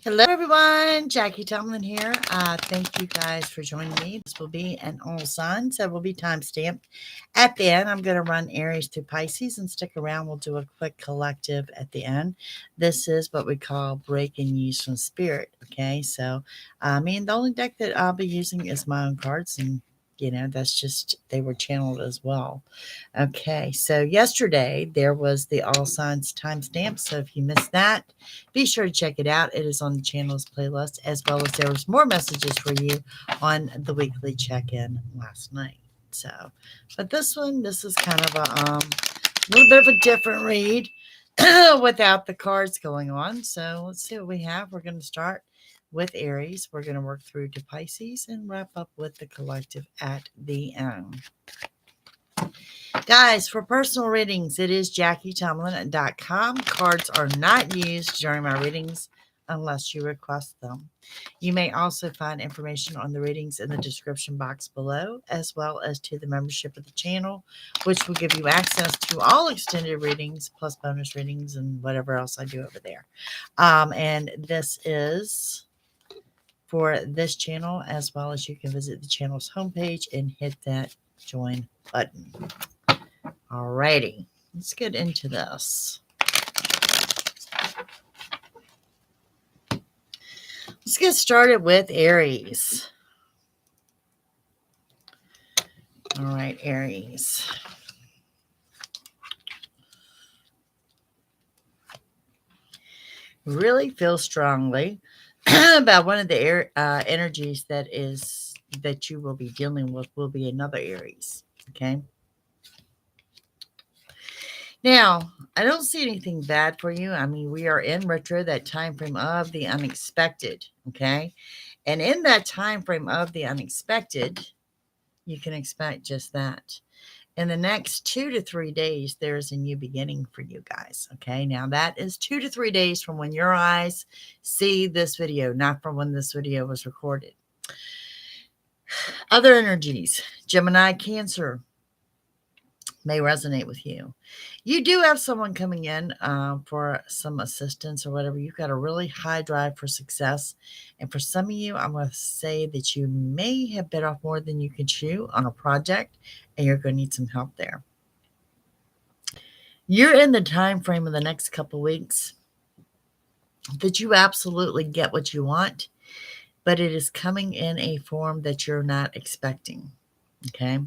Hello, everyone. Jackie-Tomlin here. Thank you guys for joining me. This will be an all sign, so it will be time stamped. At the end, I'm going to run Aries to Pisces and stick around. We'll do a quick collective at the end. This is what we call break and use from spirit. Okay, so the only deck that I'll be using is my own cards, and that's just they were channeled as well. Okay, so yesterday there was the all signs timestamp. So if you missed that, be sure to check it out. It is on the channel's playlist, as well as there was more messages for you on the weekly check-in last night. So, but this is kind of a little bit of a different read without the cards going on. So let's see what we have. We're going to start with Aries. We're going to work through to Pisces and wrap up with the collective at the end. Guys, for personal readings, it is JackieTomlin.com. Cards are not used during my readings unless you request them. You may also find information on the readings in the description box below, as well as to the membership of the channel, which will give you access to all extended readings, plus bonus readings and whatever else I do over there. And this is for this channel, as well as you can visit the channel's homepage and hit that join button. Alrighty, let's get into this. Let's get started with Aries. All right, Aries. Really feel strongly about one of the energies that you will be dealing with will be another Aries. Okay. Now, I don't see anything bad for you. I mean, we are in retro, that time frame of the unexpected, okay? And in that time frame of the unexpected, you can expect just that. In the next 2 to 3 days, there's a new beginning for you guys, okay? Now, that is 2 to 3 days from when your eyes see this video, not from when this video was recorded. Other energies, Gemini, Cancer, may resonate with you. You do have someone coming in for some assistance or whatever. You've got a really high drive for success. And for some of you, I'm going to say that you may have bit off more than you can chew on a project, and you're going to need some help there. You're in the time frame of the next couple of weeks that you absolutely get what you want, but it is coming in a form that you're not expecting. Okay.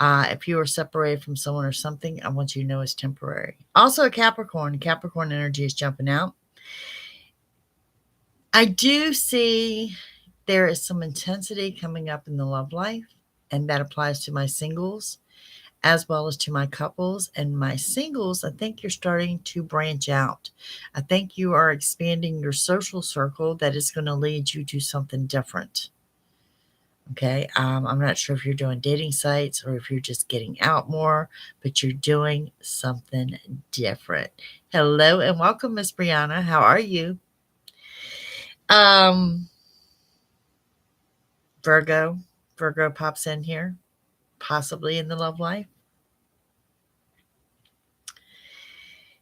If you are separated from someone or something, I want you to know it's temporary. Also, a Capricorn energy is jumping out. I do see there is some intensity coming up in the love life, and that applies to my singles as well as to my couples. And my singles, I think you're starting to branch out. I think you are expanding your social circle that is going to lead you to something different. Okay, I'm not sure if you're doing dating sites or if you're just getting out more, but you're doing something different. Hello and welcome, Miss Brianna. How are you? Virgo pops in here, possibly in the love life.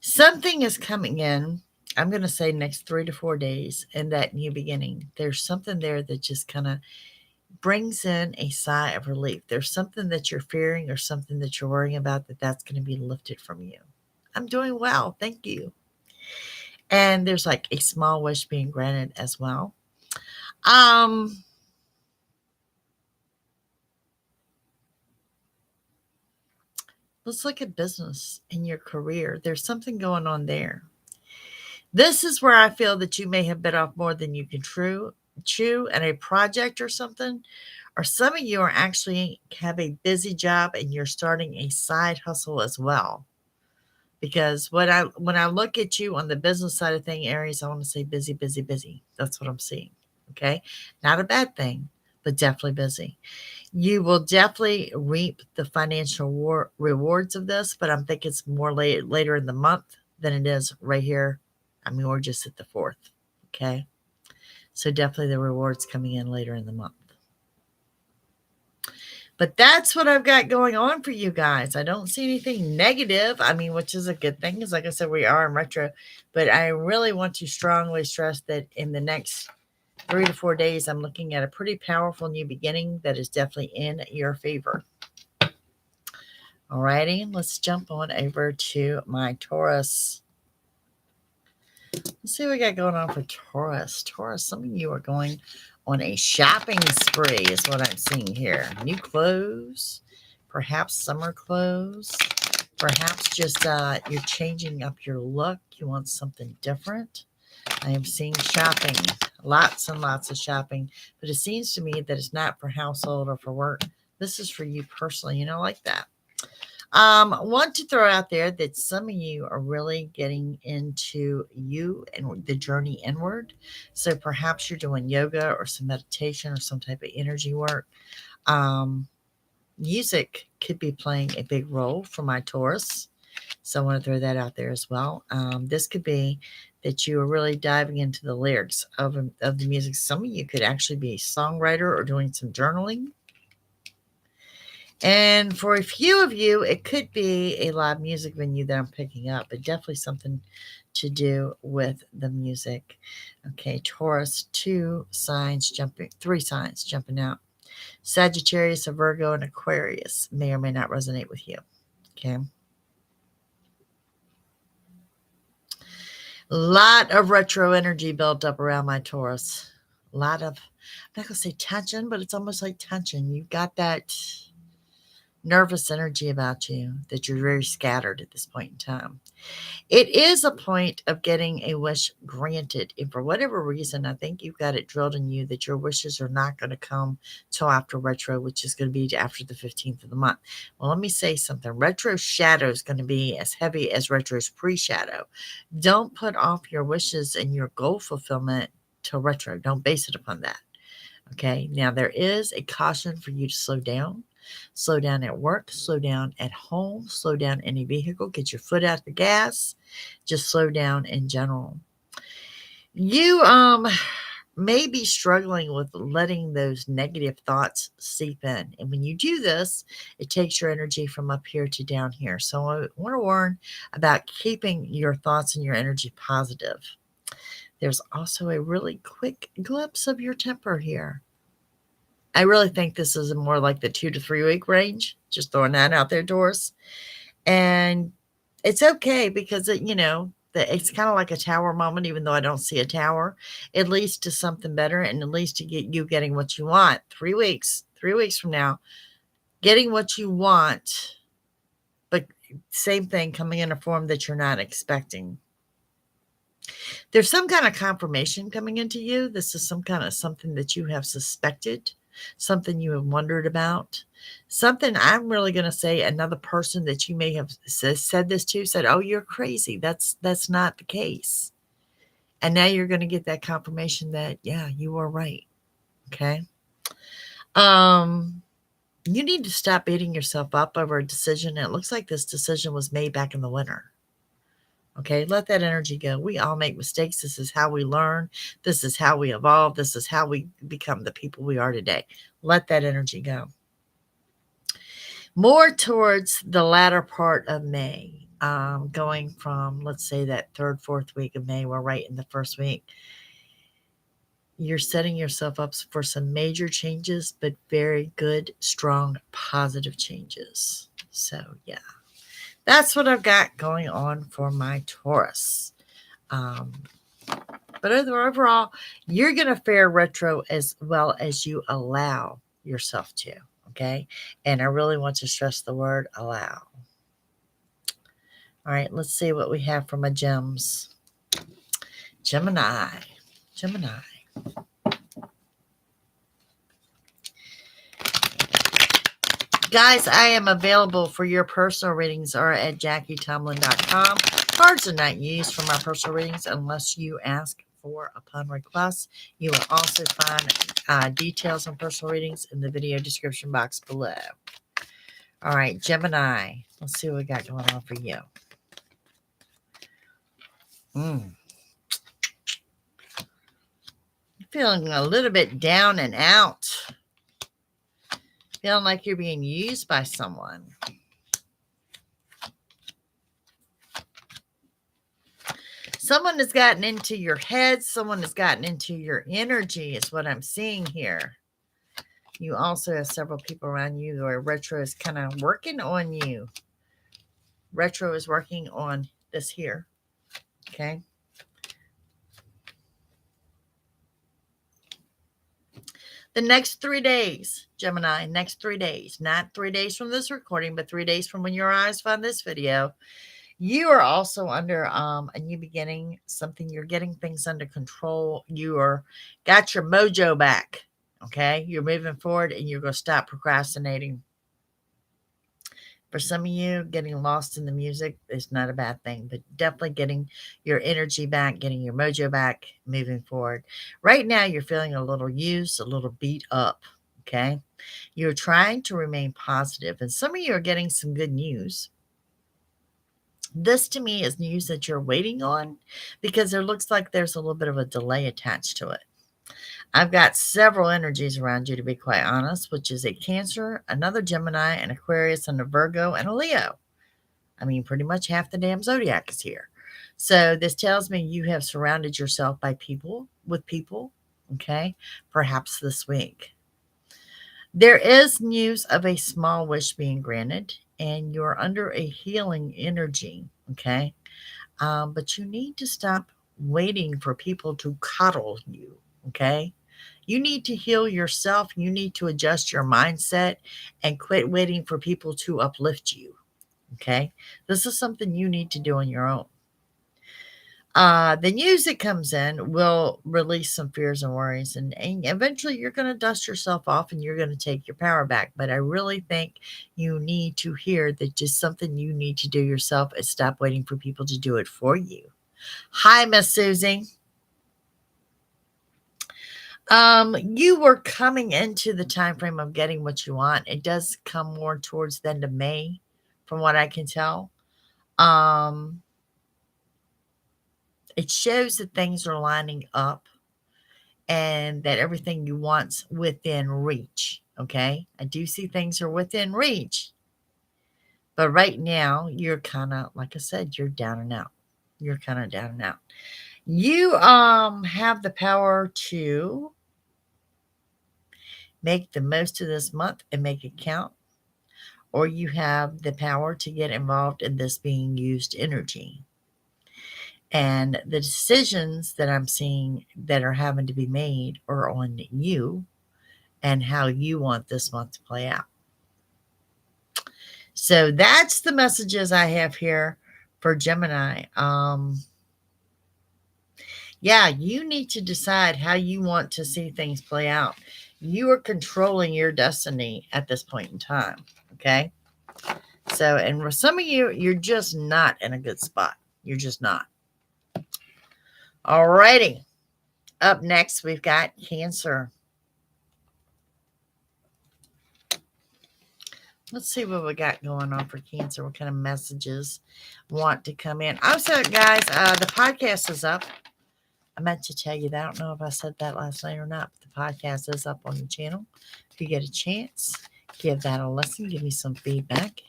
Something is coming in, I'm going to say next 3 to 4 days, in that new beginning. There's something there that just kind of brings in a sigh of relief. There's something that you're fearing or something that you're worrying about that's going to be lifted from you. I'm doing well. Thank you. And there's like a small wish being granted as well. Let's look at business and your career. There's something going on there. This is where I feel that you may have bit off more than you can chew and a project or something, or some of you are actually have a busy job and you're starting a side hustle as well. Because when I look at you on the business side of thing, Aries, I want to say busy, busy, busy. That's what I'm seeing. Okay, not a bad thing, but definitely busy. You will definitely reap the financial rewards of this, but I'm thinking it's more later in the month than it is right here. I mean, we're just at the 4th. Okay. So definitely the rewards coming in later in the month. But that's what I've got going on for you guys. I don't see anything negative. I mean, which is a good thing, because like I said, we are in retro. But I really want to strongly stress that in the next 3 to 4 days, I'm looking at a pretty powerful new beginning that is definitely in your favor. Alrighty, let's jump on over to my Taurus. Let's see what we got going on for Taurus. Taurus, some of you are going on a shopping spree is what I'm seeing here. New clothes, perhaps summer clothes, perhaps just you're changing up your look. You want something different. I am seeing shopping, lots and lots of shopping, but it seems to me that it's not for household or for work. This is for you personally, like that. Want to throw out there that some of you are really getting into you and the journey inward. So perhaps you're doing yoga or some meditation or some type of energy work. Music could be playing a big role for my Taurus. So I want to throw that out there as well. This could be that you are really diving into the lyrics of the music. Some of you could actually be a songwriter or doing some journaling. And for a few of you, it could be a live music venue that I'm picking up, but definitely something to do with the music. Okay, Taurus, 3 signs jumping out. Sagittarius, a Virgo, and Aquarius may or may not resonate with you. Okay. A lot of retro energy built up around my Taurus. A lot of, I'm not going to say tension, but it's almost like tension. You've got that nervous energy about you that you're very scattered at this point in time. It is a point of getting a wish granted. And for whatever reason, I think you've got it drilled in you that your wishes are not going to come till after retro, which is going to be after the 15th of the month. Well, let me say something. Retro shadow is going to be as heavy as retro's pre-shadow. Don't put off your wishes and your goal fulfillment till retro. Don't base it upon that. Okay. Now, there is a caution for you to slow down. Slow down at work, slow down at home, slow down any vehicle, get your foot out the gas, just slow down in general. You may be struggling with letting those negative thoughts seep in. And when you do this, it takes your energy from up here to down here. So I want to warn about keeping your thoughts and your energy positive. There's also a really quick glimpse of your temper here. I really think this is more like the 2 to 3 week range. Just throwing that out there, Taurus. And it's okay because it's kind of like a tower moment, even though I don't see a tower. It leads to something better, and it leads to getting what you want. 3 weeks from now, getting what you want, but same thing coming in a form that you're not expecting. There's some kind of confirmation coming into you. This is some kind of something that you have suspected, something you have wondered about, something I'm really going to say another person that you may have said this to said, oh, you're crazy. That's not the case. And now you're going to get that confirmation that, yeah, you are right. Okay. You need to stop beating yourself up over a decision. It looks like this decision was made back in the winter. Okay, let that energy go. We all make mistakes. This is how we learn. This is how we evolve. This is how we become the people we are today. Let that energy go. More towards the latter part of May, going from, let's say, that 3rd, 4th week of May. We're right in the first week. You're setting yourself up for some major changes, but very good, strong, positive changes. So, yeah. That's what I've got going on for my Taurus. But overall, you're going to fare retro as well as you allow yourself to. Okay. And I really want to stress the word allow. All right. Let's see what we have for my gems. Gemini. Guys, I am available for your personal readings or at JackieTomlin.com. Cards are not used for my personal readings unless you ask for upon request. You will also find details on personal readings in the video description box below. All right, Gemini. Let's see what we got going on for you. Feeling a little bit down and out. Feeling like you're being used by someone. Someone has gotten into your head. Someone has gotten into your energy is what I'm seeing here. You also have several people around you where retro is kind of working on you. Retro is working on this here. Okay. The next 3 days, Gemini, next 3 days, not 3 days from this recording, but 3 days from when your eyes find this video, you are also under a new beginning, something you're getting things under control. You are got your mojo back. Okay. You're moving forward and you're going to stop procrastinating. For some of you, getting lost in the music is not a bad thing, but definitely getting your energy back, getting your mojo back, moving forward. Right now, you're feeling a little used, a little beat up, okay? You're trying to remain positive, and some of you are getting some good news. This, to me, is news that you're waiting on because there looks like there's a little bit of a delay attached to it. I've got several energies around you, to be quite honest, which is a Cancer, another Gemini, an Aquarius, and a Virgo, and a Leo. I mean, pretty much half the damn zodiac is here. So this tells me you have surrounded yourself by people, okay, perhaps this week. There is news of a small wish being granted, and you're under a healing energy, okay? But you need to stop waiting for people to coddle you, okay? You need to heal yourself. You need to adjust your mindset and quit waiting for people to uplift you. Okay. This is something you need to do on your own. The news that comes in will release some fears and worries, and eventually you're going to dust yourself off and you're going to take your power back. But I really think you need to hear that just something you need to do yourself is stop waiting for people to do it for you. Hi, Miss Susie. You were coming into the time frame of getting what you want. It does come more towards the end of May, from what I can tell. It shows that things are lining up and that everything you want's within reach. Okay, I do see things are within reach, but right now you're kind of, like I said, you're down and out. You're kind of down and out. You have the power to make the most of this month and make it count, or you have the power to get involved in this being used energy. And the decisions that I'm seeing that are having to be made are on you and how you want this month to play out. So that's the messages I have here for Gemini. Yeah, you need to decide how you want to see things play out. You are controlling your destiny at this point in time. Okay. So, and for some of you, you're just not in a good spot. You're just not. All righty. Up next, we've got Cancer. Let's see what we got going on for Cancer. What kind of messages want to come in? Also, guys, the podcast is up. I meant to tell you that. I don't know if I said that last night or not, but the podcast is up on the channel. If you get a chance, give that a listen. Give me some feedback.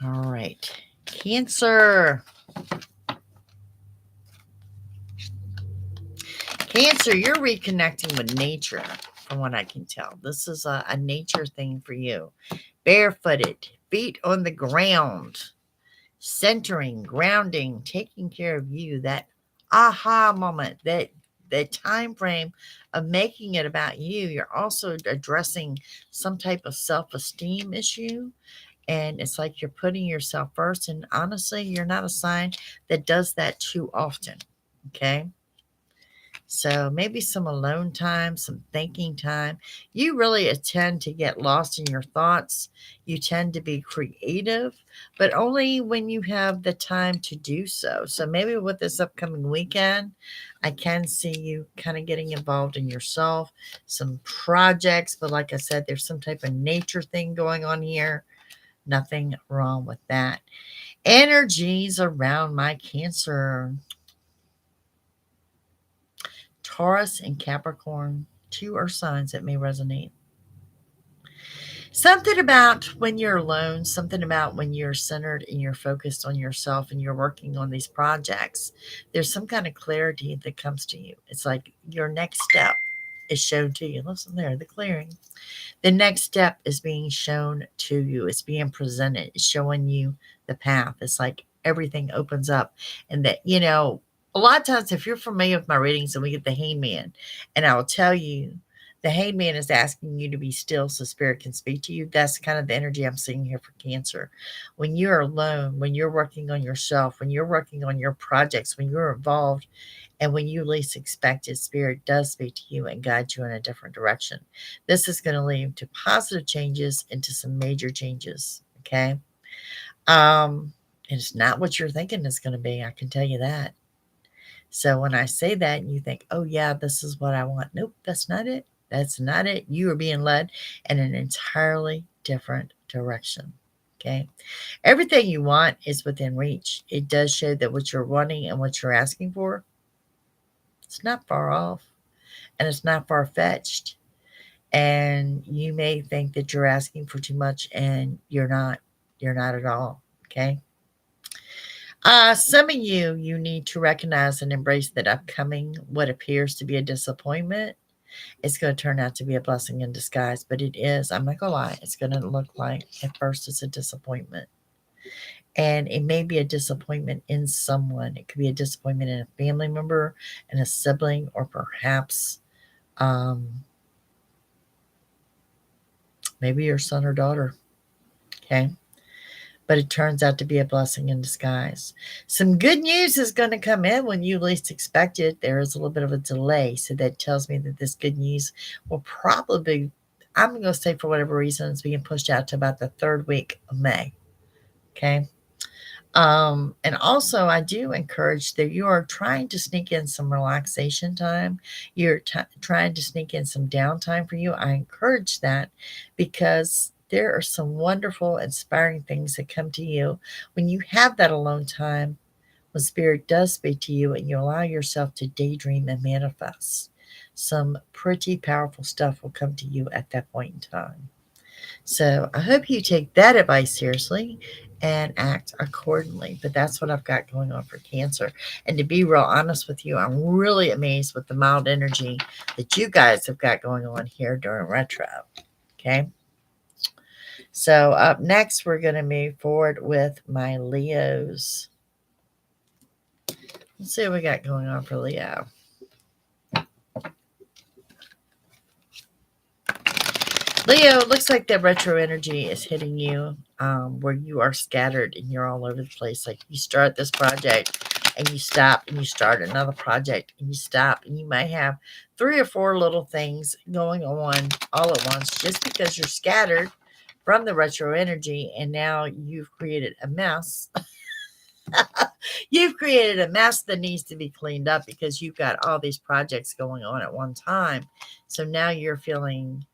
All right. Cancer. Cancer, you're reconnecting with nature, from what I can tell. This is a nature thing for you. Barefooted, feet on the ground, centering, grounding, taking care of you. That aha moment, that time frame of making it about you. You're also addressing some type of self-esteem issue. And it's like you're putting yourself first. And honestly, you're not a sign that does that too often. Okay. So maybe some alone time, some thinking time. You really tend to get lost in your thoughts. You tend to be creative, but only when you have the time to do so. So maybe with this upcoming weekend, I can see you kind of getting involved in yourself, some projects. But like I said, there's some type of nature thing going on here. Nothing wrong with that. Energies around my Cancer. Taurus and Capricorn, two earth signs that may resonate. Something about when you're alone, something about when you're centered and you're focused on yourself and you're working on these projects, there's some kind of clarity that comes to you. It's like your next step is shown to you. Listen there, the clearing. The next step is being shown to you. It's being presented. It's showing you the path. It's like everything opens up. And that, a lot of times, if you're familiar with my readings and we get the hangman, and I will tell you, the hangman is asking you to be still so spirit can speak to you. That's kind of the energy I'm seeing here for Cancer. When you're alone, when you're working on yourself, when you're working on your projects, when you're involved, and when you least expect it, spirit does speak to you and guide you in a different direction. This is going to lead to positive changes into some major changes. Okay. And it's not what you're thinking it's going to be. I can tell you that. So when I say that and you think, oh yeah, this is what I want. Nope, that's not it. That's not it. You are being led in an entirely different direction. Okay. Everything you want is within reach. It does show that what you're wanting and what you're asking for, it's not far off and it's not far fetched. And you may think that you're asking for too much and you're not. You're not at all. Okay. Some of you need to recognize and embrace that upcoming, what appears to be a disappointment, it's going to turn out to be a blessing in disguise. But it is, I'm not going to lie, it's going to look like at first it's a disappointment. And it may be a disappointment in someone. It could be a disappointment in a family member, in a sibling, or perhaps maybe your son or daughter. Okay. But it turns out to be a blessing in disguise. Some good news is going to come in when you least expect it. There is a little bit of a delay. So that tells me that this good news will probably, I'm going to say for whatever reason, it's being pushed out to about the third week of May. Okay. And also, I do encourage that you are trying to sneak in some relaxation time. You're trying to sneak in some downtime for you. I encourage that because there are some wonderful, inspiring things that come to you when you have that alone time, when spirit does speak to you and you allow yourself to daydream and manifest. Some pretty powerful stuff will come to you at that point in time. So I hope you take that advice seriously and act accordingly. But that's what I've got going on for Cancer. And to be real honest with you, I'm really amazed with the mild energy that you guys have got going on here during retro. Okay. So up next, we're going to move forward with my Leos. Let's see what we got going on for Leo. Leo, it looks like the retro energy is hitting you where you are scattered and you're all over the place. Like you start this project and you stop and you start another project and you stop. And you might have 3 or 4 little things going on all at once just because you're scattered from the retro energy. And now you've created a mess. You've created a mess that needs to be cleaned up because you've got all these projects going on at one time. So now you're feeling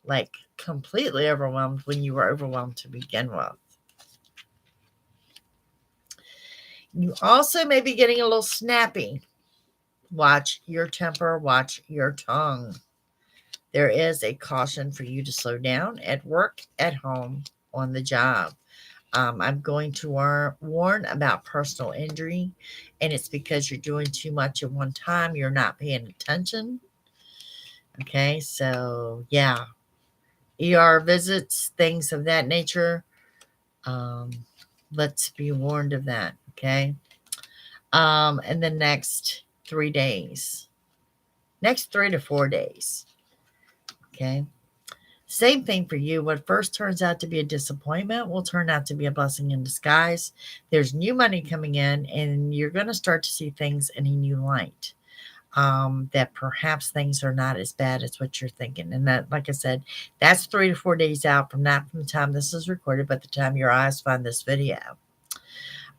like completely overwhelmed when you were overwhelmed to begin with. You also may be getting a little snappy. Watch your temper, watch your tongue. There is a caution for you to slow down at work, at home, on the job. I'm going to warn about personal injury, and it's because you're doing too much at one time. You're not paying attention. Okay, so yeah. ER visits, things of that nature. Let's be warned of that, okay? In the next 3 days, next 3 to 4 days, okay? Same thing for you. What first turns out to be a disappointment will turn out to be a blessing in disguise. There's new money coming in, and you're going to start to see things in a new light. That perhaps things are not as bad as what you're thinking. And that, like I said, that's 3 to 4 days out from not from the time this is recorded, but the time your eyes find this video.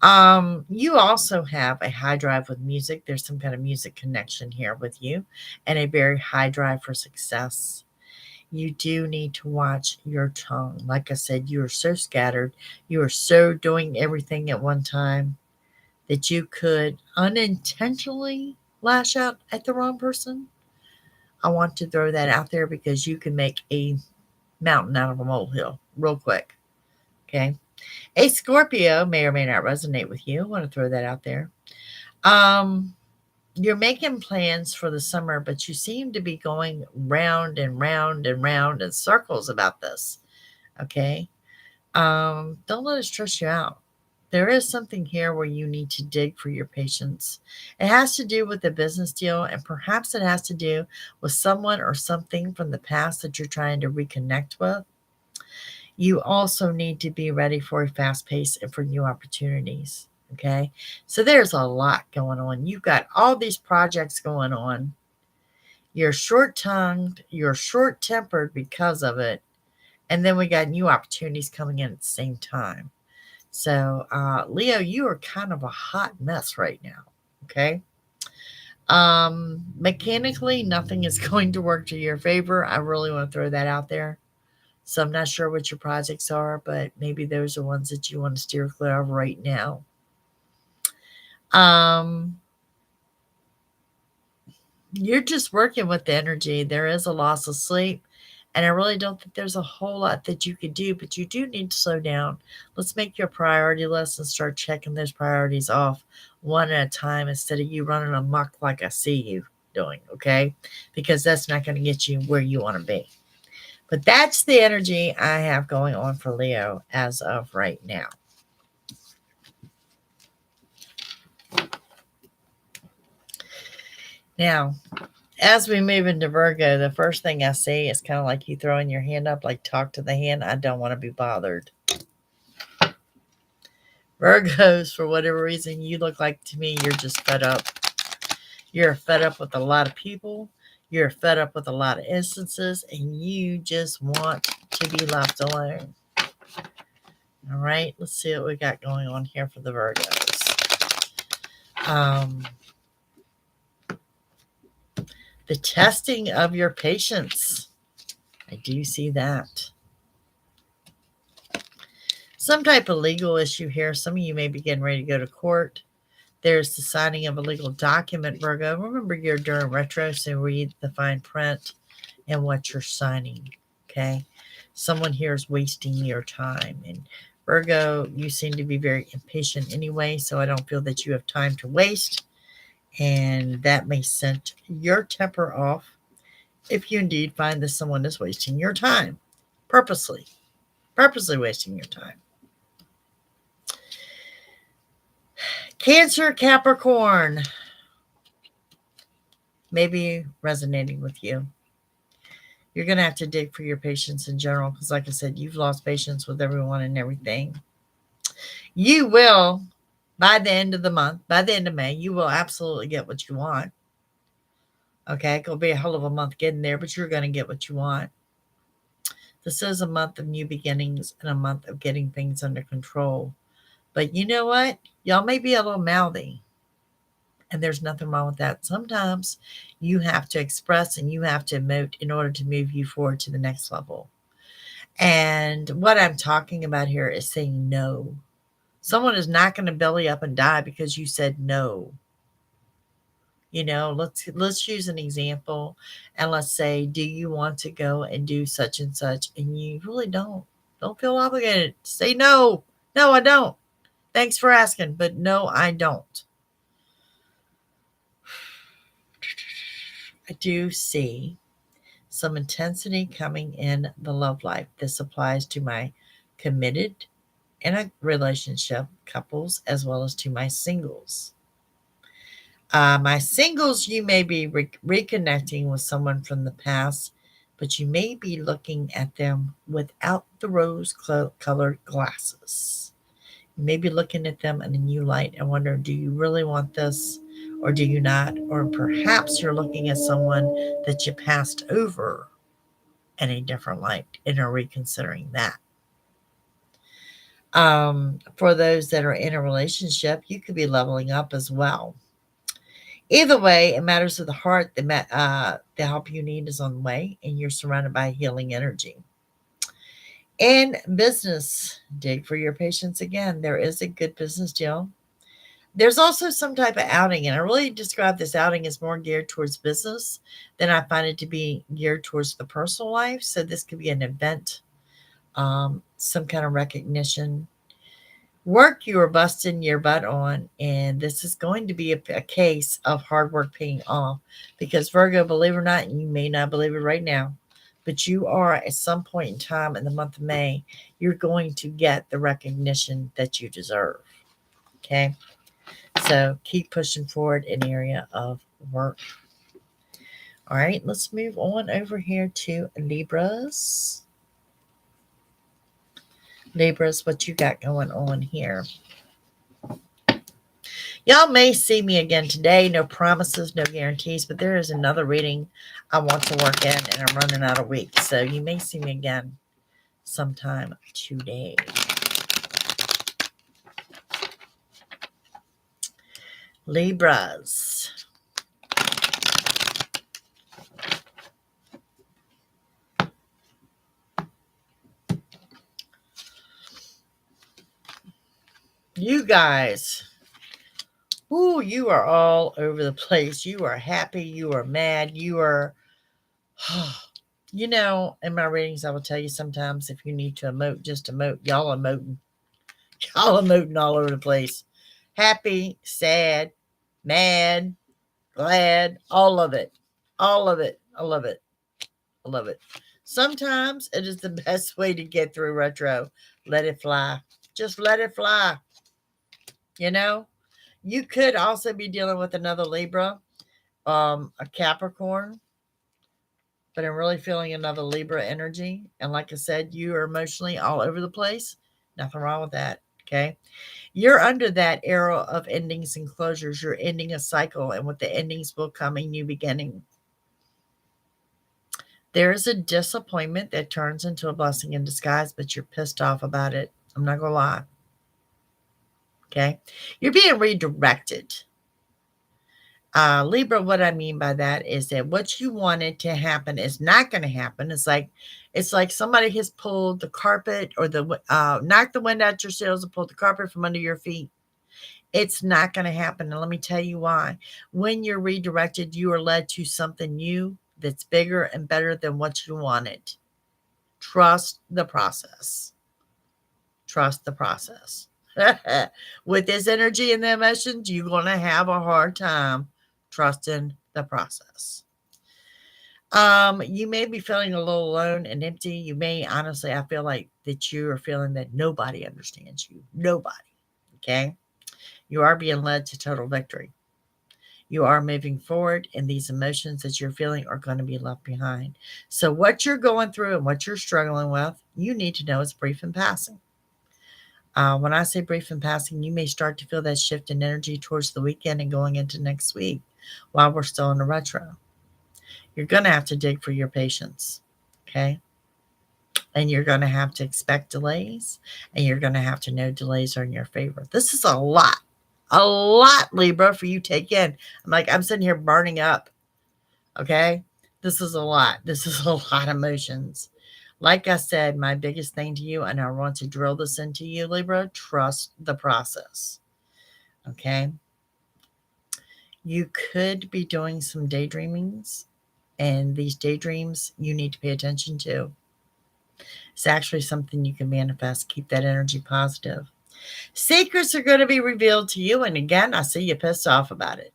You also have a high drive with music. There's some kind of music connection here with you and a very high drive for success. You do need to watch your tongue. Like I said, you are so scattered. You are so doing everything at one time that you could unintentionally lash out at the wrong person. I want to throw that out there because you can make a mountain out of a molehill real quick. Okay. A Scorpio may or may not resonate with you. I want to throw that out there. You're making plans for the summer, but you seem to be going round and round and round in circles about this. Okay. Don't let it stress you out. There is something here where you need to dig for your patience. It has to do with a business deal, and perhaps it has to do with someone or something from the past that you're trying to reconnect with. You also need to be ready for a fast pace and for new opportunities. Okay. So there's a lot going on. You've got all these projects going on. You're short tongued, you're short tempered because of it. And then we got new opportunities coming in at the same time. So, Leo, you are kind of a hot mess right now. Okay. Mechanically, nothing is going to work to your favor. I really want to throw that out there. So I'm not sure what your projects are, but maybe those are ones that you want to steer clear of right now. You're just working with the energy. There is a loss of sleep, and I really don't think there's a whole lot that you could do, but you do need to slow down. Let's make your priority list and start checking those priorities off one at a time instead of you running amok like I see you doing, okay? Because that's not going to get you where you want to be. But that's the energy I have going on for Leo as of right now. Now, as we move into Virgo, the first thing I see is kind of like you throwing your hand up, like talk to the hand. I don't want to be bothered. Virgos, for whatever reason, you look like to me you're just fed up. You're fed up with a lot of people. You're fed up with a lot of instances, and you just want to be left alone. All right, let's see what we got going on here for the Virgos. The testing of your patience. I do see that. Some type of legal issue here. Some of you may be getting ready to go to court. There's the signing of a legal document, Virgo. Remember, you're during retro, so read the fine print and what you're signing, okay? Someone here is wasting your time. And Virgo, you seem to be very impatient anyway, so I don't feel that you have time to waste. And that may send your temper off if you indeed find that someone is wasting your time, purposely wasting your time. Cancer, Capricorn, maybe resonating with you. You're going to have to dig for your patience in general because, like I said, you've lost patience with everyone and everything. You will, by the end of the month, by the end of May, you will absolutely get what you want. Okay, it'll be a hell of a month getting there, but you're going to get what you want. This is a month of new beginnings and a month of getting things under control. But you know what? Y'all may be a little mouthy, and there's nothing wrong with that. Sometimes you have to express and you have to emote in order to move you forward to the next level. And what I'm talking about here is saying no. Someone is not going to belly up and die because you said no. You know, let's use an example, and let's say, do you want to go and do such and such? And you really don't feel obligated. Say no. No, I don't. Thanks for asking, but no, I don't. I do see some intensity coming in the love life. This applies to my committed in a relationship couples as well as to my singles. My singles, you may be reconnecting with someone from the past, but you may be looking at them without the rose-colored glasses. You may be looking at them in a new light and wonder, do you really want this or do you not? Or perhaps you're looking at someone that you passed over in a different light and are reconsidering that. For those that are in a relationship, you could be leveling up as well. Either way, it matters to the heart. The help you need is on the way, and you're surrounded by healing energy. In business, dig for your patience again. There is a good business deal. There's also some type of outing, and I really describe this outing as more geared towards business than I find it to be geared towards the personal life. So this could be an event, some kind of recognition, work you are busting your butt on, and this is going to be a case of hard work paying off. Because Virgo, believe it or not, and you may not believe it right now, but you are at some point in time in the month of May, you're going to get the recognition that you deserve. Okay. So keep pushing forward in the area of work. All right, let's move on over here to Libras. Libras, what you got going on here? Y'all may see me again today. No promises, no guarantees, but there is another reading I want to work in, and I'm running out of weeks. So you may see me again sometime today. Libras. You guys. Ooh, you are all over the place. You are happy. You are mad. You are... You know, in my readings, I will tell you sometimes if you need to emote, just emote. Y'all emoting. Y'all emoting all over the place. Happy, sad, mad, glad, all of it. All of it. I love it. I love it. Sometimes it is the best way to get through retro. Let it fly. Just let it fly. You know, you could also be dealing with another Libra, a Capricorn, but I'm really feeling another Libra energy. And like I said, you are emotionally all over the place. Nothing wrong with that. Okay. You're under that era of endings and closures. You're ending a cycle, and with the endings will come a new beginning. There is a disappointment that turns into a blessing in disguise, but you're pissed off about it. I'm not going to lie. Okay. You're being redirected. Libra, what I mean by that is that what you wanted to happen is not going to happen. It's like somebody has pulled the carpet or knocked the wind out your sails and pulled the carpet from under your feet. It's not going to happen. And let me tell you why. When you're redirected, you are led to something new that's bigger and better than what you wanted. Trust the process. Trust the process. With this energy and the emotions, you're going to have a hard time trusting the process. You may be feeling a little alone and empty. You may, honestly, I feel like that you are feeling that nobody understands you. Nobody. Okay. You are being led to total victory. You are moving forward, and these emotions that you're feeling are going to be left behind. So what you're going through and what you're struggling with, you need to know it's brief and passing. When I say brief and passing, you may start to feel that shift in energy towards the weekend and going into next week while we're still in the retro. You're going to have to dig for your patience, okay? And you're going to have to expect delays, and you're going to have to know delays are in your favor. This is a lot, Libra, for you to take in. I'm sitting here burning up, okay? This is a lot. This is a lot of emotions. Like I said, my biggest thing to you, and I want to drill this into you, Libra, trust the process, okay? You could be doing some daydreamings, and these daydreams you need to pay attention to. It's actually something you can manifest. Keep that energy positive. Secrets are going to be revealed to you. And again, I see you pissed off about it.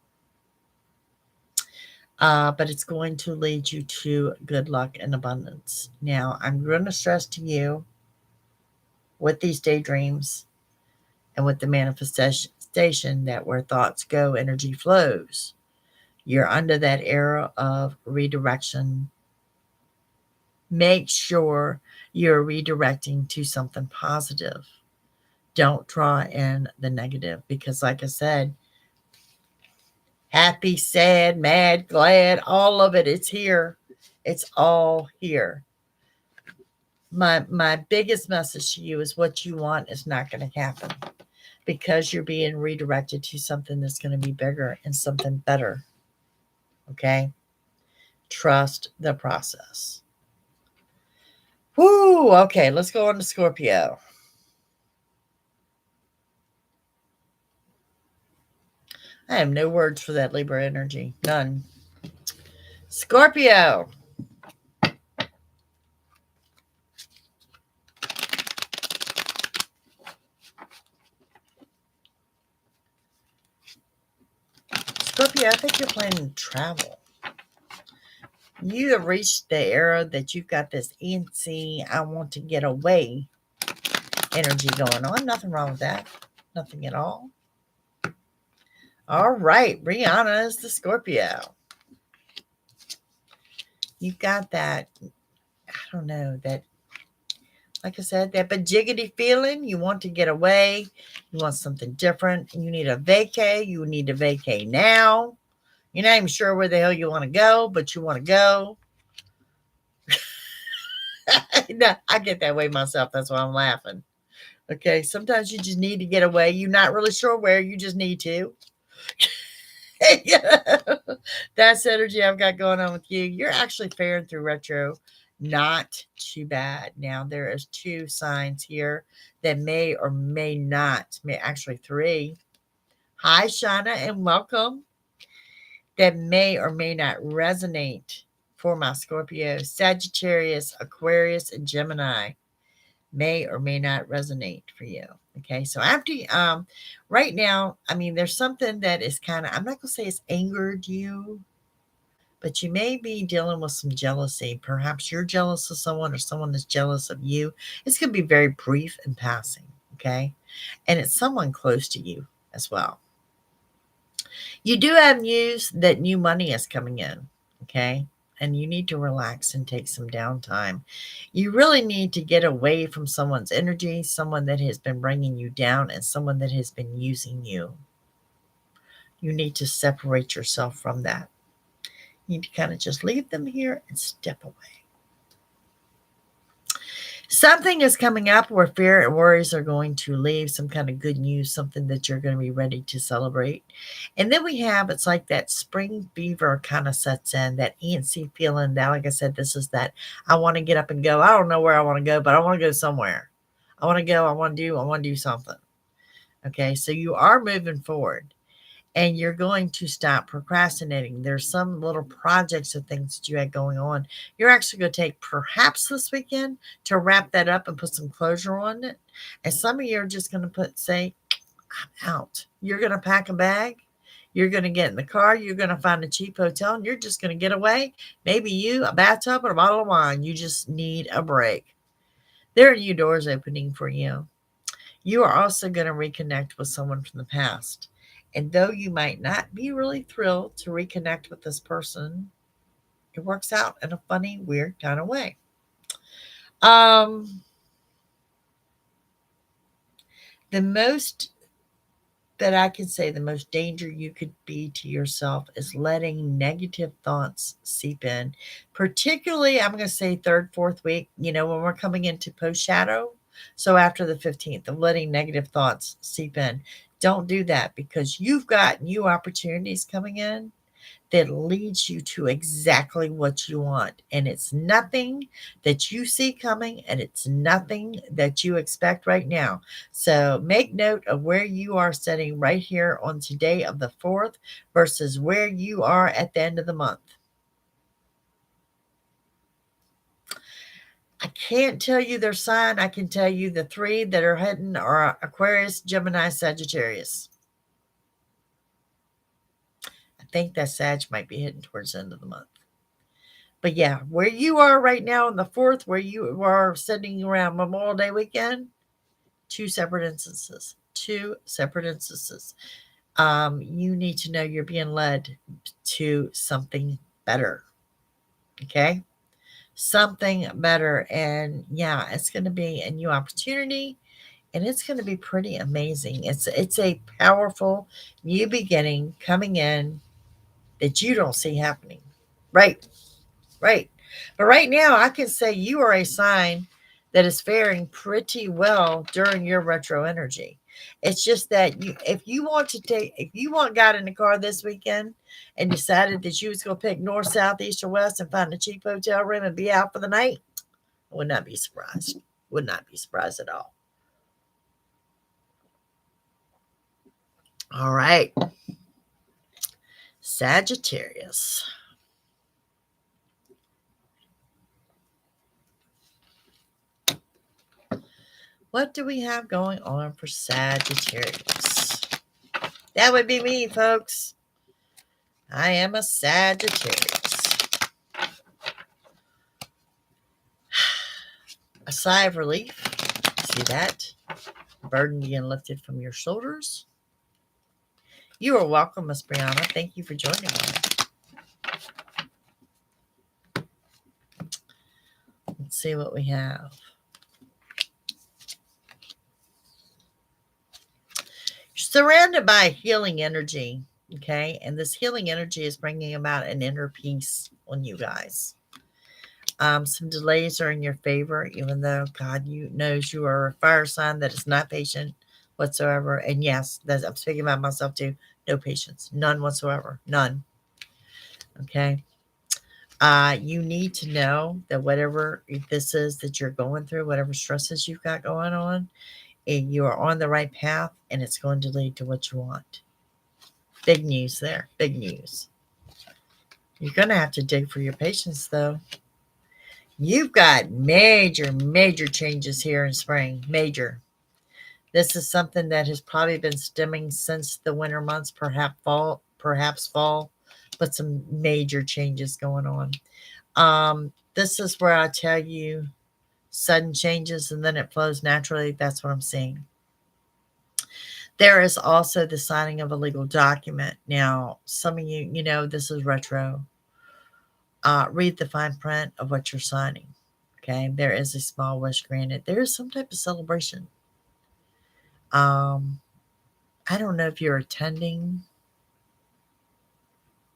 But it's going to lead you to good luck and abundance. Now, I'm going to stress to you with these daydreams and with the manifestation that where thoughts go, energy flows. You're under that era of redirection. Make sure you're redirecting to something positive. Don't draw in the negative because, like I said, happy, sad, mad, glad, all of it, it's here. It's all here. My biggest message to you is what you want is not going to happen because you're being redirected to something that's going to be bigger and something better. Okay? Trust the process. Whoo! Okay, let's go on to Scorpio. I have no words for that Libra energy. None. Scorpio. Scorpio, I think you're planning to travel. You have reached the era that you've got this antsy, I want to get away energy going on. Nothing wrong with that. Nothing at all. All right. Rihanna is the Scorpio. You've got that, I don't know, that, like I said, that bajiggity feeling. You want to get away. You want something different. You need a vacay. You need a vacay now. You're not even sure where the hell you want to go, but you want to go. No, I get that way myself. That's why I'm laughing. Okay. Sometimes you just need to get away. You're not really sure where. You just need to. That's the energy I've got going on with you. You're actually faring through retro. Not too bad. Now, there is 2 signs here that may or may not, may actually 3. Hi, Shauna, and welcome. That may or may not resonate for my Scorpio. Sagittarius, Aquarius, and Gemini may or may not resonate for you. Okay, so after right now, I mean, there's something that is kind of, I'm not gonna say it's angered you, but you may be dealing with some jealousy. Perhaps you're jealous of someone or someone is jealous of you. It's gonna be very brief and passing. Okay, and it's someone close to you as well. You do have news that new money is coming in. Okay, and you need to relax and take some downtime. You really need to get away from someone's energy, someone that has been bringing you down, and someone that has been using you. You need to separate yourself from that. You need to kind of just leave them here and step away. Something is coming up where fear and worries are going to leave, some kind of good news, something that you're going to be ready to celebrate. And then we have, it's like that spring fever kind of sets in, that antsy feeling that, like I said, this is that I want to get up and go. I don't know where I want to go, but I want to go somewhere. I want to go. I want to do something. Okay. So you are moving forward. And you're going to stop procrastinating. There's some little projects or things that you had going on. You're actually going to take perhaps this weekend to wrap that up and put some closure on it. And some of you are just going to say, I'm out. You're going to pack a bag. You're going to get in the car. You're going to find a cheap hotel and you're just going to get away. Maybe you, a bathtub and a bottle of wine. You just need a break. There are new doors opening for you. You are also going to reconnect with someone from the past. And though you might not be really thrilled to reconnect with this person, it works out in a funny, weird kind of way. The most that I can say, the most danger you could be to yourself is letting negative thoughts seep in. Particularly, I'm going to say 3rd, 4th week, when we're coming into post shadow. So after the 15th, of letting negative thoughts seep in. Don't do that because you've got new opportunities coming in that leads you to exactly what you want. And it's nothing that you see coming and it's nothing that you expect right now. So make note of where you are sitting right here on today of the 4th versus where you are at the end of the month. I can't tell you their sign. I can tell you the 3 that are heading are Aquarius, Gemini, Sagittarius. I think that Sag might be heading towards the end of the month. But yeah, where you are right now in the 4th, where you are sitting around Memorial Day weekend, 2 separate instances. 2 separate instances. You need to know you're being led to something better. Okay? Something better. And yeah, it's going to be a new opportunity. And it's going to be pretty amazing. It's a powerful new beginning coming in that you don't see happening. Right. Right. But right now, I can say you are a sign that is faring pretty well during your retro energy. It's just that if you got in the car this weekend and decided that you was going to pick north, south, east, or west and find a cheap hotel room and be out for the night, I would not be surprised. Would not be surprised at all. All right. Sagittarius. What do we have going on for Sagittarius? That would be me, folks. I am a Sagittarius. A sigh of relief. See that? Burden being lifted from your shoulders. You are welcome, Miss Brianna. Thank you for joining me. Let's see what we have. You're surrounded by healing energy, okay? And this healing energy is bringing about an inner peace on you guys. Some delays are in your favor, even though God knows you are a fire sign that is not patient whatsoever. And yes, I'm speaking about myself too. No patience, none whatsoever, none. Okay. You need to know that whatever this is that you're going through, whatever stresses you've got going on, you are on the right path, and it's going to lead to what you want. Big news there. Big news. You're going to have to dig for your patience, though. You've got major, major changes here in spring. Major. This is something that has probably been stemming since the winter months, perhaps fall, but some major changes going on. This is where I tell you sudden changes and then it flows naturally. That's what I'm seeing. There is also the signing of a legal document. Now, some of you know, this is retro. Read the fine print of what you're signing. Okay, there is a small wish granted. There is some type of celebration. I don't know if you're attending.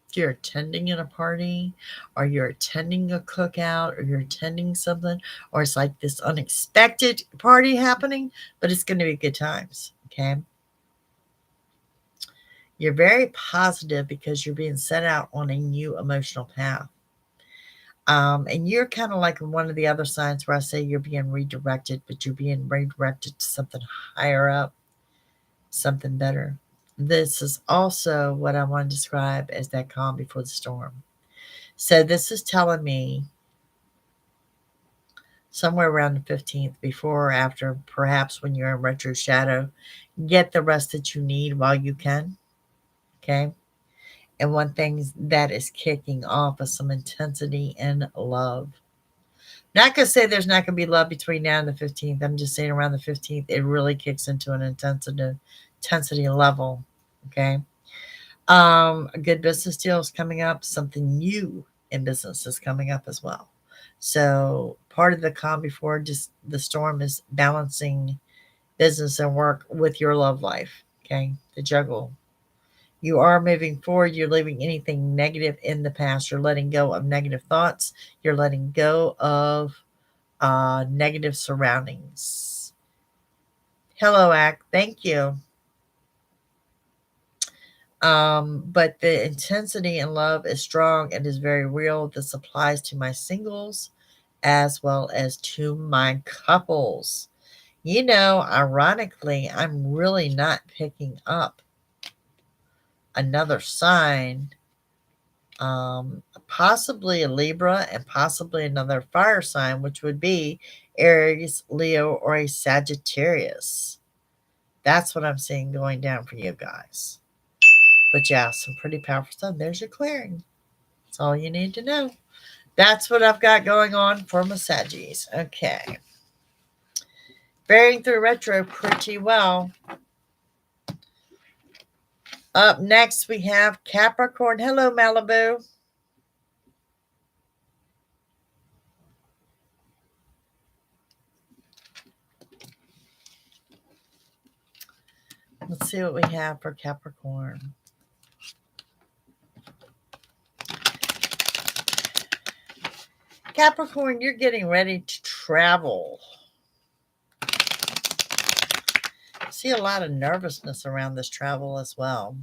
If you're attending at a party, or you're attending a cookout, or you're attending something, or it's like this unexpected party happening, but it's going to be good times. Okay. You're very positive because you're being set out on a new emotional path. And you're kind of like one of the other signs where I say you're being redirected, but you're being redirected to something higher up, something better. This is also what I want to describe as that calm before the storm. So this is telling me somewhere around the 15th, before or after, perhaps when you're in retro shadow, get the rest that you need while you can. Okay. And one thing that is kicking off is some intensity in love. Not going to say there's not going to be love between now and the 15th. I'm just saying around the 15th, it really kicks into an intensity level. Okay. A good business deal is coming up. Something new in business is coming up as well. So part of the calm before just the storm is balancing business and work with your love life. Okay. The juggle. You are moving forward. You're leaving anything negative in the past. You're letting go of negative thoughts. You're letting go of negative surroundings. Hello, Act. Thank you. But the intensity in love is strong and is very real. This applies to my singles as well as to my couples. You know, ironically, I'm really not picking up another sign, possibly a Libra and possibly another fire sign, which would be Aries, Leo, or a Sagittarius. That's what I'm seeing going down for you guys. But yeah, some pretty powerful stuff. There's your clearing. That's all you need to know. That's what I've got going on for my Saggies. Okay. Bearing through retro pretty well. Up next, we have Capricorn. Hello, Malibu. Let's see what we have for Capricorn. Capricorn, you're getting ready to travel. I see a lot of nervousness around this travel as well.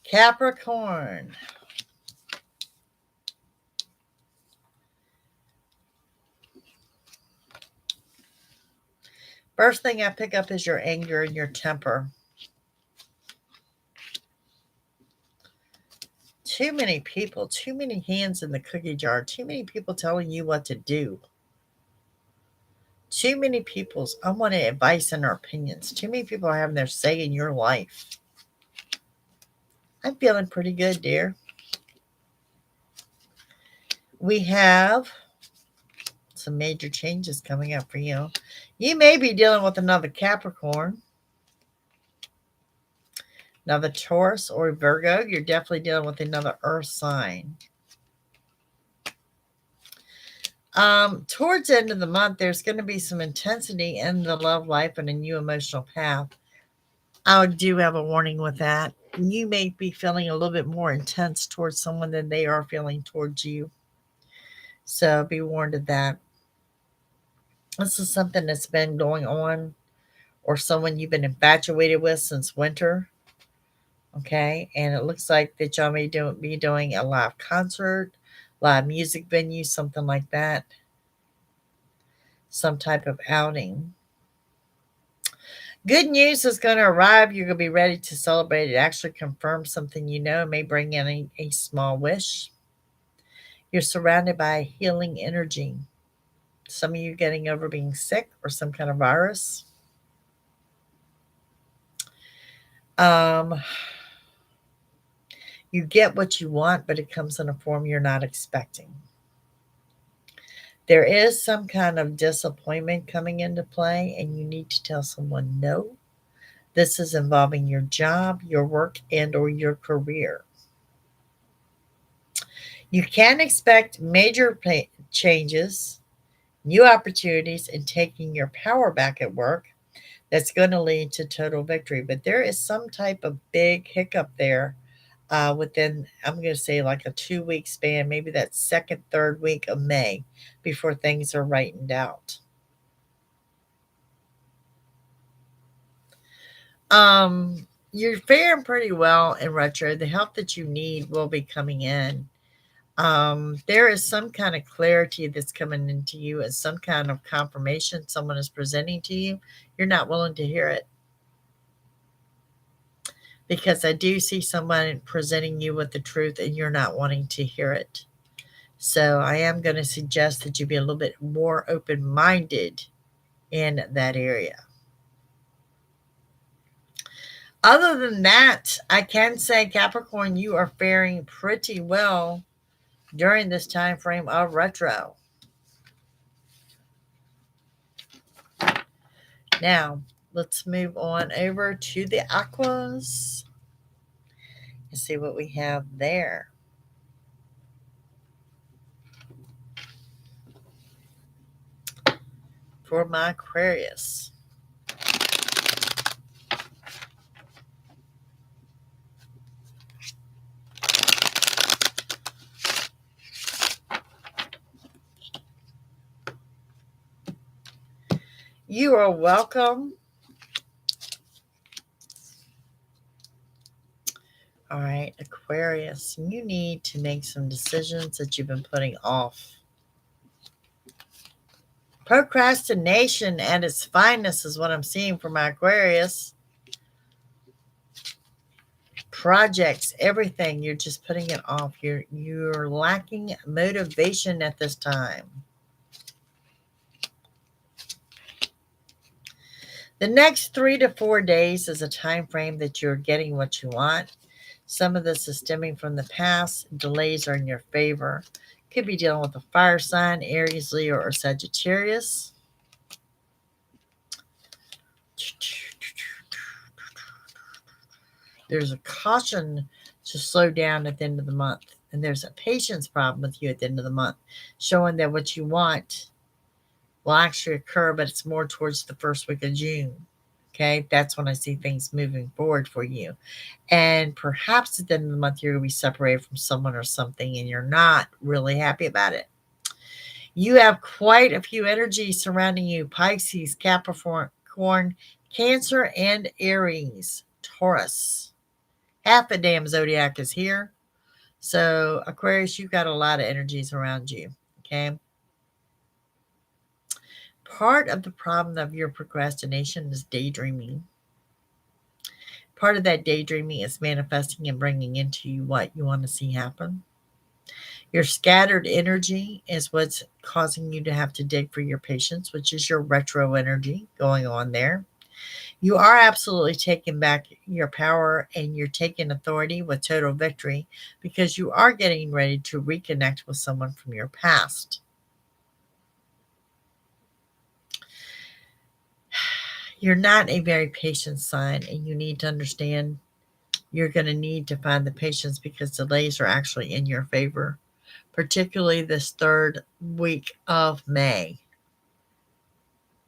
Capricorn. First thing I pick up is your anger and your temper. Too many people, too many hands in the cookie jar, too many people telling you what to do. Too many people's unwanted advice and their opinions. Too many people are having their say in your life. I'm feeling pretty good, dear. We have some major changes coming up for you. You may be dealing with another Capricorn, another Taurus, or Virgo. You're definitely dealing with another earth sign. Towards the end of the month, there's going to be some intensity in the love life and a new emotional path. I do have a warning with that. You may be feeling a little bit more intense towards someone than they are feeling towards you. So be warned of that. This is something that's been going on, or someone you've been infatuated with since winter. Okay. And it looks like that y'all may be doing a live concert, live music venue, something like that. Some type of outing. Good news is going to arrive. You're going to be ready to celebrate. It actually confirms something you know. It may bring in a small wish. You're surrounded by healing energy. Some of you getting over being sick or some kind of virus. You get what you want, but it comes in a form you're not expecting. There is some kind of disappointment coming into play, and you need to tell someone no. This is involving your job, your work, and or your career. You can expect major changes, new opportunities, and taking your power back at work. That's going to lead to total victory. But there is some type of big hiccup there within, I'm going to say, like a 2-week span, maybe that second, third week of May, before things are rightened out. You're faring pretty well in retro. The help that you need will be coming in. There is some kind of clarity that's coming into you as some kind of confirmation someone is presenting to you. You're not willing to hear it. Because I do see someone presenting you with the truth and you're not wanting to hear it. So I am going to suggest that you be a little bit more open-minded in that area. Other than that, I can say, Capricorn, you are faring pretty well during this time frame of retro. Now, let's move on over to the Aquas and see what we have there. For my Aquarius. You are welcome. All right, Aquarius, you need to make some decisions that you've been putting off. Procrastination at its finest is what I'm seeing for my Aquarius. Projects, everything, you're just putting it off. You're lacking motivation at this time. The next 3 to 4 days is a time frame that you're getting what you want. Some of this is stemming from the past. Delays are in your favor. Could be dealing with a fire sign, Aries, Leo, or Sagittarius. There's a caution to slow down at the end of the month. And there's a patience problem with you at the end of the month, showing that what you want will actually occur, but it's more towards the first week of June. Okay, that's when I see things moving forward for you. And perhaps at the end of the month, you're going to be separated from someone or something, and you're not really happy about it. You have quite a few energies surrounding you: Pisces, Capricorn, Cancer, and Aries, Taurus. Half the damn zodiac is here. So, Aquarius, you've got a lot of energies around you. Okay. Part of the problem of your procrastination is daydreaming. Part of that daydreaming is manifesting and bringing into you what you want to see happen. Your scattered energy is what's causing you to have to dig for your patience, which is your retro energy going on there. You are absolutely taking back your power and you're taking authority with total victory because you are getting ready to reconnect with someone from your past. You're not a very patient sign, and you need to understand you're going to need to find the patience because delays are actually in your favor, particularly this third week of May.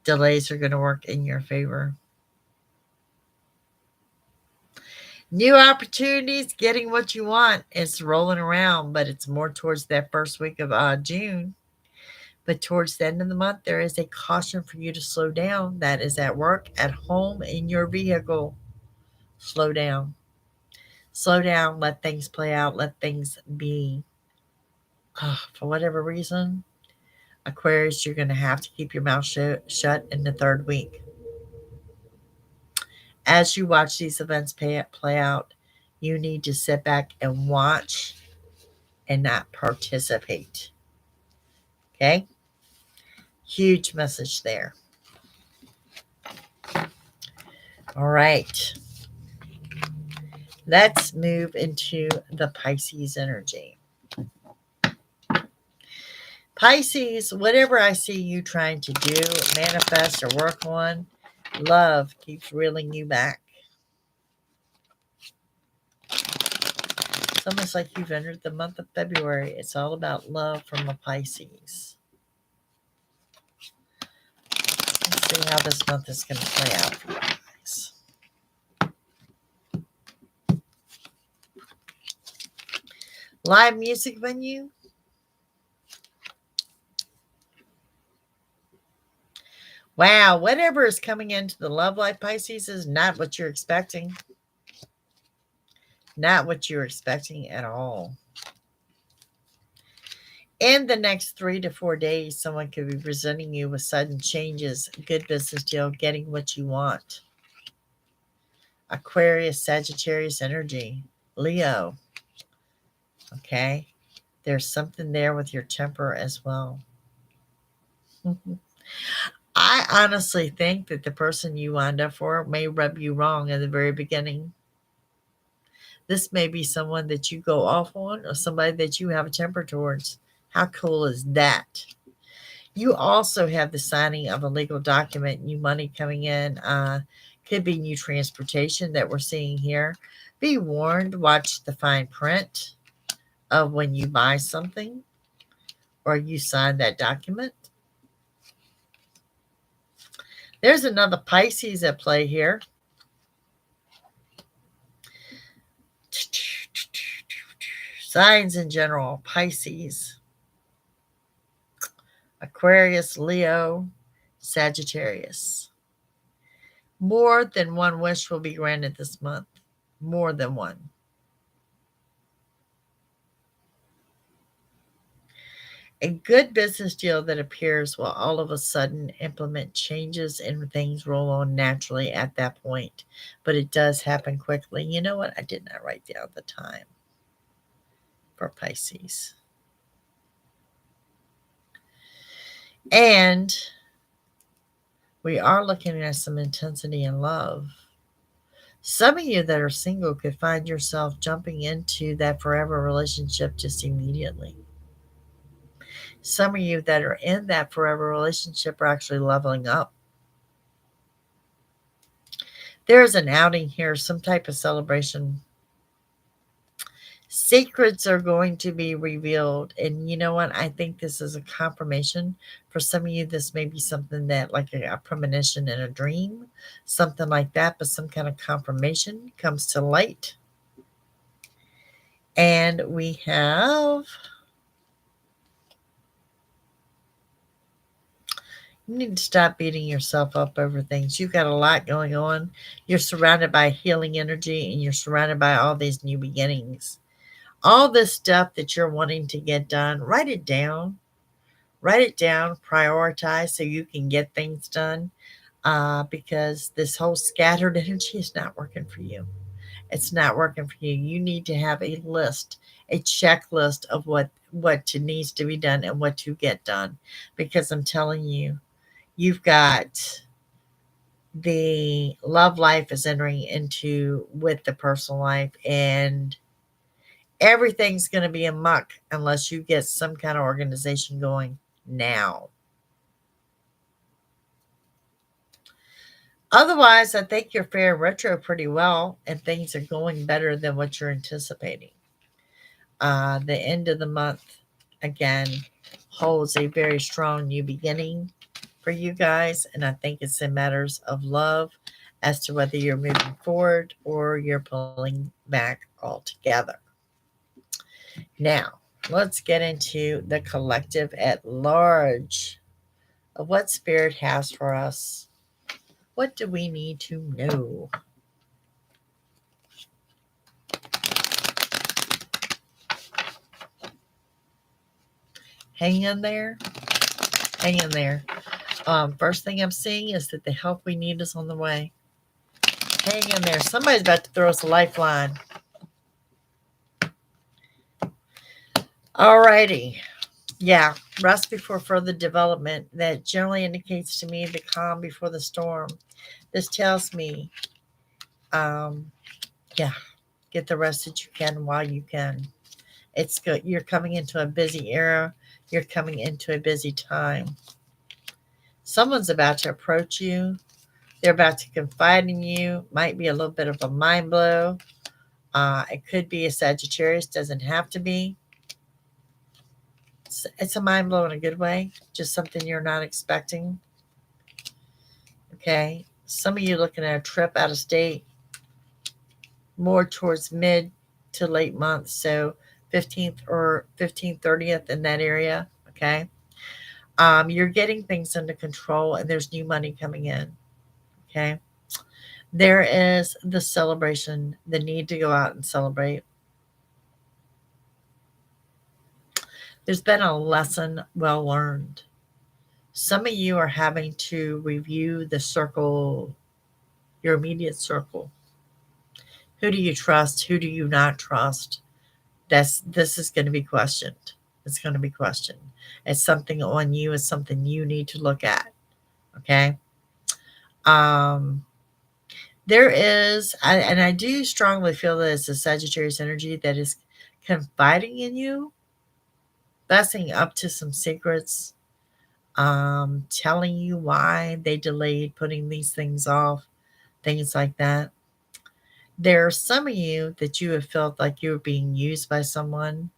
Delays are going to work in your favor. New opportunities, getting what you want. It's rolling around, but it's more towards that first week of June. But towards the end of the month, there is a caution for you to slow down. That is at work, at home, in your vehicle. Slow down. Slow down. Let things play out. Let things be. For whatever reason, Aquarius, you're going to have to keep your mouth shut in the third week. As you watch these events play out, you need to sit back and watch and not participate. Okay? Huge message there. All right. Let's move into the Pisces energy. Pisces, whatever I see you trying to do, manifest, or work on, love keeps reeling you back. It's almost like you've entered the month of February. It's all about love from a Pisces. Let's see how this month is going to play out for you guys. Live music venue. Wow, whatever is coming into the love life, Pisces, is not what you're expecting. Not what you're expecting at all. In the next 3 to 4 days, someone could be presenting you with sudden changes, good business deal, getting what you want. Aquarius, Sagittarius energy, Leo. Okay, there's something there with your temper as well. I honestly think that the person you wind up for may rub you wrong in the very beginning. This may be someone that you go off on or somebody that you have a temper towards. How cool is that? You also have the signing of a legal document, new money coming in. Could be new transportation that we're seeing here. Be warned, watch the fine print of when you buy something or you sign that document. There's another Pisces at play here. Signs in general, Pisces, Aquarius, Leo, Sagittarius. More than one wish will be granted this month. More than one. A good business deal that appears will all of a sudden implement changes and things roll on naturally at that point. But it does happen quickly. You know what? I did not write down the time for Pisces. And we are looking at some intensity in love. Some of you that are single could find yourself jumping into that forever relationship just immediately. Some of you that are in that forever relationship are actually leveling up. There's an outing here, some type of celebration. Secrets are going to be revealed. And you know what? I think this is a confirmation. For some of you, this may be something that like a premonition in a dream, something like that, but some kind of confirmation comes to light. And we have... You need to stop beating yourself up over things. You've got a lot going on. You're surrounded by healing energy and you're surrounded by all these new beginnings. All this stuff that you're wanting to get done, write it down. Write it down, prioritize so you can get things done, because this whole scattered energy is not working for you. It's not working for you. You need to have a list, a checklist of what needs to be done and what to get done, because I'm telling you, you've got the love life is entering into with the personal life, and everything's going to be a muck unless you get some kind of organization going now. Otherwise, I think you're fair retro pretty well, and things are going better than what you're anticipating. The end of the month, again, holds a very strong new beginning for you guys, and I think it's in matters of love as to whether you're moving forward or you're pulling back altogether. Now, let's get into the collective at large of what Spirit has for us. What do we need to know? Hang in there. Hang in there. First thing I'm seeing is that the help we need is on the way. Hang in there. Somebody's about to throw us a lifeline. Alrighty. Yeah, rest before further development. That generally indicates to me the calm before the storm. This tells me, yeah, get the rest that you can while you can. It's good. You're coming into a busy era. You're coming into a busy time. Someone's about to approach you. They're about to confide in you. Might be a little bit of a mind blow. It could be a Sagittarius. Doesn't have to be. It's a mind blow in a good way. Just something you're not expecting. Okay. Some of you looking at a trip out of state, more towards mid to late month. So 15th or 15th, 30th in that area. Okay. You're getting things under control, and there's new money coming in. Okay. There is the celebration, the need to go out and celebrate. There's been a lesson well learned. Some of you are having to review the circle, your immediate circle. Who do you trust? Who do you not trust? This is going to be questioned. It's going to be questioned. It's something on you. It's something you need to look at. Okay. There is, and I do strongly feel that it's a Sagittarius energy that is confiding in you, busting up to some secrets, telling you why they delayed putting these things off, things like that. There are some of you that you have felt like you were being used by someone,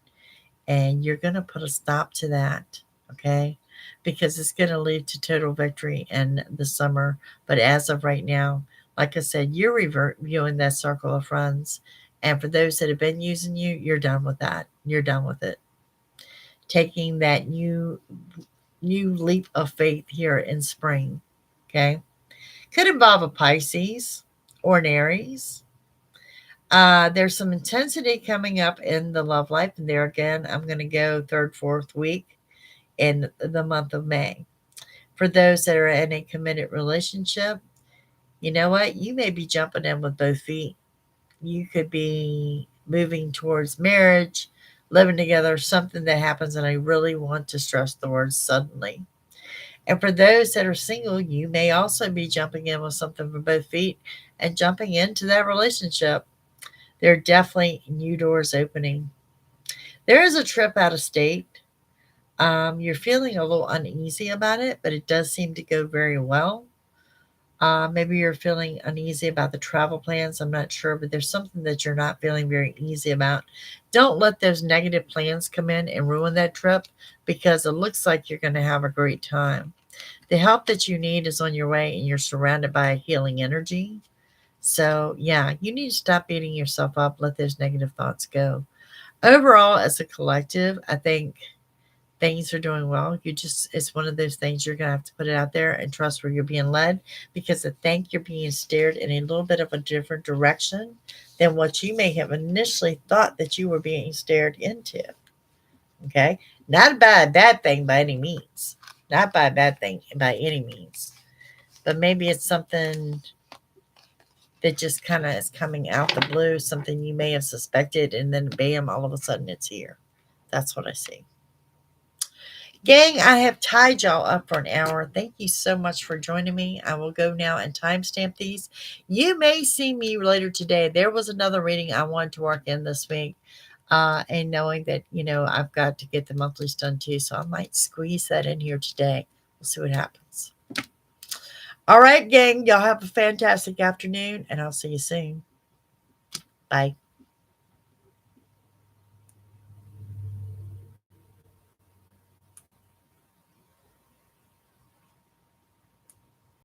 and you're going to put a stop to that, okay? Because it's going to lead to total victory in the summer. But as of right now, like I said, you're reviewing that circle of friends. And for those that have been using you, you're done with that. You're done with it. Taking that new leap of faith here in spring, okay? Could involve a Pisces or an Aries. There's some intensity coming up in the love life. And there again, I'm going to go third, fourth week in the month of May. For those that are in a committed relationship, you know what? You may be jumping in with both feet. You could be moving towards marriage, living together, something that happens, and I really want to stress the word suddenly. And for those that are single, you may also be jumping in with something for both feet and jumping into that relationship. There are definitely new doors opening. There is a trip out of state. You're feeling a little uneasy about it, but it does seem to go very well. Maybe you're feeling uneasy about the travel plans. I'm not sure, but there's something that you're not feeling very easy about. Don't let those negative plans come in and ruin that trip, because it looks like you're going to have a great time. The help that you need is on your way, and you're surrounded by a healing energy. So, yeah, you need to stop beating yourself up. Let those negative thoughts go. Overall, as a collective, I think things are doing well. It's one of those things you're going to have to put it out there and trust where you're being led, because I think you're being steered in a little bit of a different direction than what you may have initially thought that you were being steered into. Okay. Not by a bad thing by any means. Not by a bad thing by any means. But maybe it's something that just kind of is coming out the blue, something you may have suspected, and then bam, all of a sudden it's here. That's what I see. Gang, I have tied y'all up for an hour. Thank you so much for joining me. I will go now and timestamp these. You may see me later today. There was another reading I wanted to work in this week. And knowing that, I've got to get the monthlies done too. So I might squeeze that in here today. We'll see what happens. All right, gang. Y'all have a fantastic afternoon, and I'll see you soon. Bye.